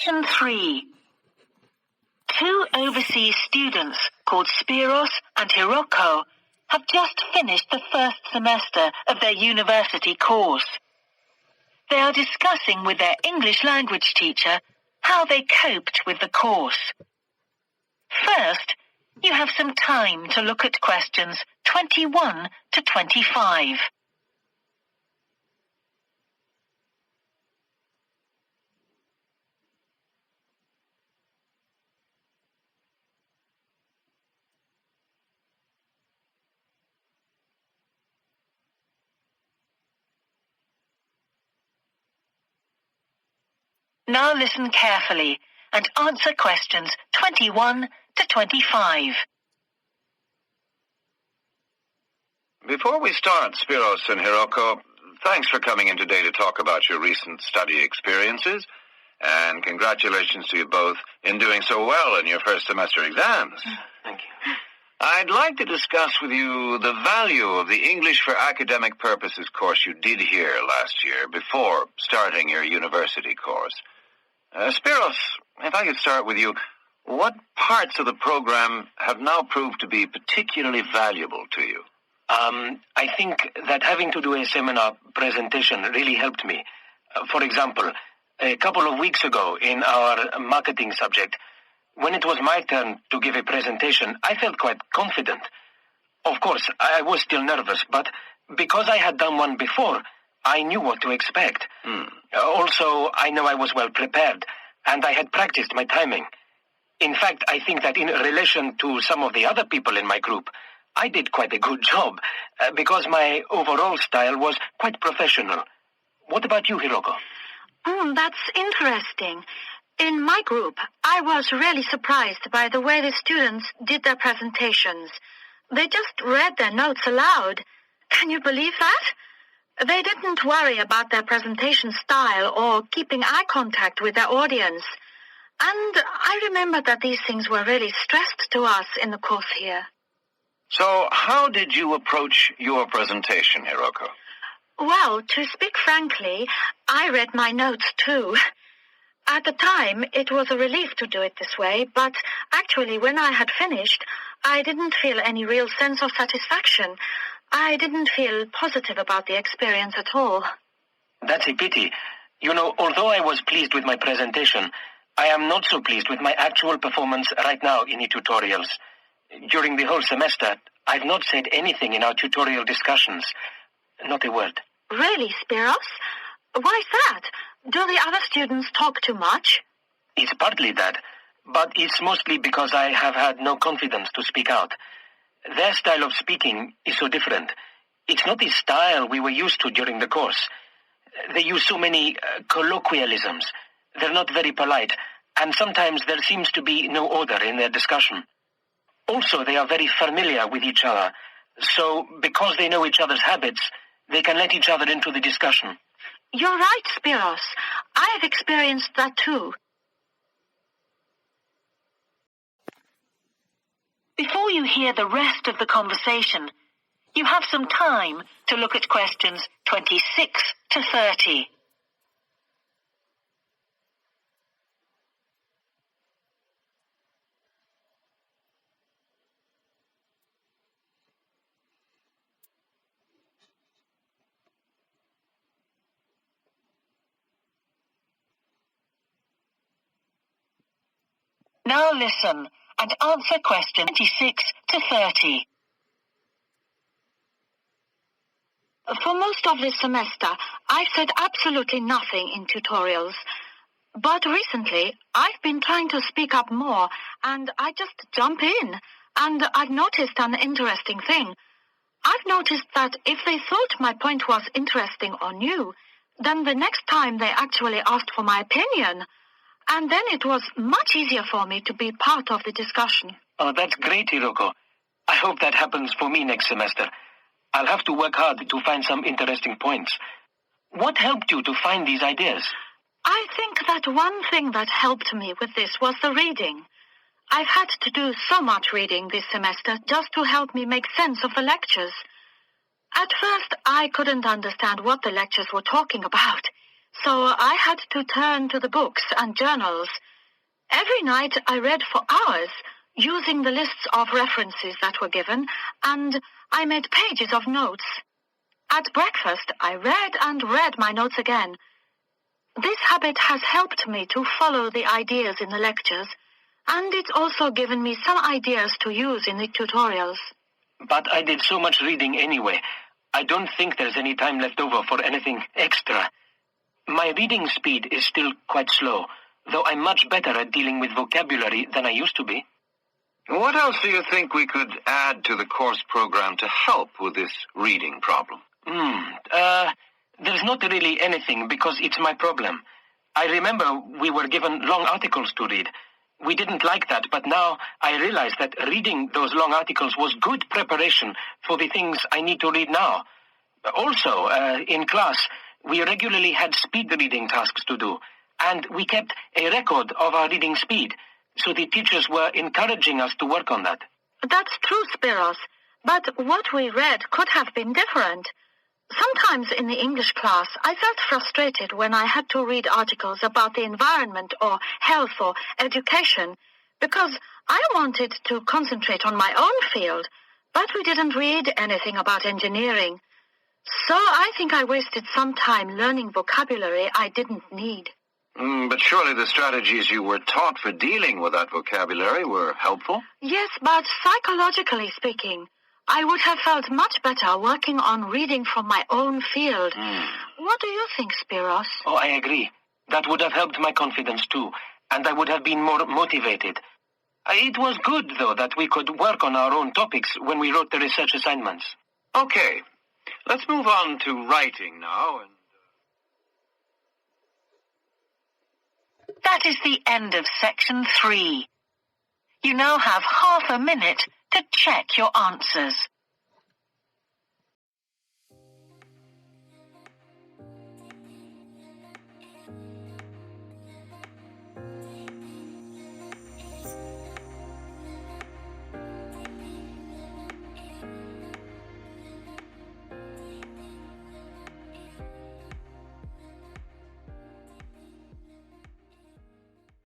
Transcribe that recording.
Lesson 3. Two overseas students called Spiros and Hiroko have just finished the first semester of their university course. They are discussing with their English language teacher how they coped with the course. First, you have some time to look at questions 21 to 25. Now listen carefully and answer questions 21 to 25. Before we start, Spiros and Hiroko, thanks for coming in today to talk about your recent study experiences, and congratulations to you both in doing so well in your first semester exams. Thank you. I'd like to discuss with you the value of the English for Academic Purposes course you did here last year before starting your university course. Spiros, if I could start with you, what parts of the program have now proved to be particularly valuable to you? I think that having to do a seminar presentation really helped me. For example, a couple of weeks ago in our marketing subject, when it was my turn to give a presentation, I felt quite confident. Of course, I was still nervous, but because I had done one before, I knew what to expect. Also, I know I was well prepared, and I had practiced my timing. In fact, I think that in relation to some of the other people in my group, I did quite a good job, because my overall style was quite professional. What about you, Hiroko? That's interesting. In my group, I was really surprised by the way the students did their presentations. They just read their notes aloud. Can you believe that? They didn't worry about their presentation style or keeping eye contact with their audience. And I remember that these things were really stressed to us in the course here. So, how did you approach your presentation, Hiroko? Well, to speak frankly, I read my notes too. At the time, it was a relief to do it this way, but actually when I had finished, I didn't feel any real sense of satisfaction. I didn't feel positive about the experience at all. That's a pity. You know, although I was pleased with my presentation, I am not so pleased with my actual performance right now in the tutorials. During the whole semester, I've not said anything in our tutorial discussions. Not a word. Really, Spiros? Why is that? Do the other students talk too much? It's partly that, but it's mostly because I have had no confidence to speak out. Their style of speaking is so different. It's not the style we were used to during the course. They use so many colloquialisms. They're not very polite, and sometimes there seems to be no order in their discussion. Also, they are very familiar with each other, so because they know each other's habits, they can let each other into the discussion. You're right, Spiros. I have experienced that too. Before you hear the rest of the conversation, you have some time to look at questions 26 to 30. Now listen and answer question 26 to 30. For most of this semester, I've said absolutely nothing in tutorials. But recently, I've been trying to speak up more, and I just jump in. And I've noticed an interesting thing. I've noticed that if they thought my point was interesting or new, then the next time they actually asked for my opinion. And then it was much easier for me to be part of the discussion. Oh, that's great, Hiroko. I hope that happens for me next semester. I'll have to work hard to find some interesting points. What helped you to find these ideas? I think that one thing that helped me with this was the reading. I've had to do so much reading this semester just to help me make sense of the lectures. At first, I couldn't understand what the lectures were talking about, so I had to turn to the books and journals. Every night I read for hours, using the lists of references that were given, and I made pages of notes. At breakfast, I read and read my notes again. This habit has helped me to follow the ideas in the lectures, and it's also given me some ideas to use in the tutorials. But I did so much reading anyway. I don't think there's any time left over for anything extra. My reading speed is still quite slow, though I'm much better at dealing with vocabulary than I used to be. What else do you think we could add to the course program to help with this reading problem? There's not really anything because it's my problem. I remember we were given long articles to read. We didn't like that, but now I realize that reading those long articles was good preparation for the things I need to read now. Also, in class, we regularly had speed reading tasks to do, and we kept a record of our reading speed, so the teachers were encouraging us to work on that. That's true, Spiros, but what we read could have been different. Sometimes in the English class, I felt frustrated when I had to read articles about the environment or health or education, because I wanted to concentrate on my own field, but we didn't read anything about engineering. So I think I wasted some time learning vocabulary I didn't need. But surely the strategies you were taught for dealing with that vocabulary were helpful? Yes, but psychologically speaking, I would have felt much better working on reading from my own field. What do you think, Spiros? Oh, I agree. That would have helped my confidence too, and I would have been more motivated. It was good, though, that we could work on our own topics when we wrote the research assignments. Okay, let's move on to writing now. That is the end of section 3. You now have half a minute to check your answers.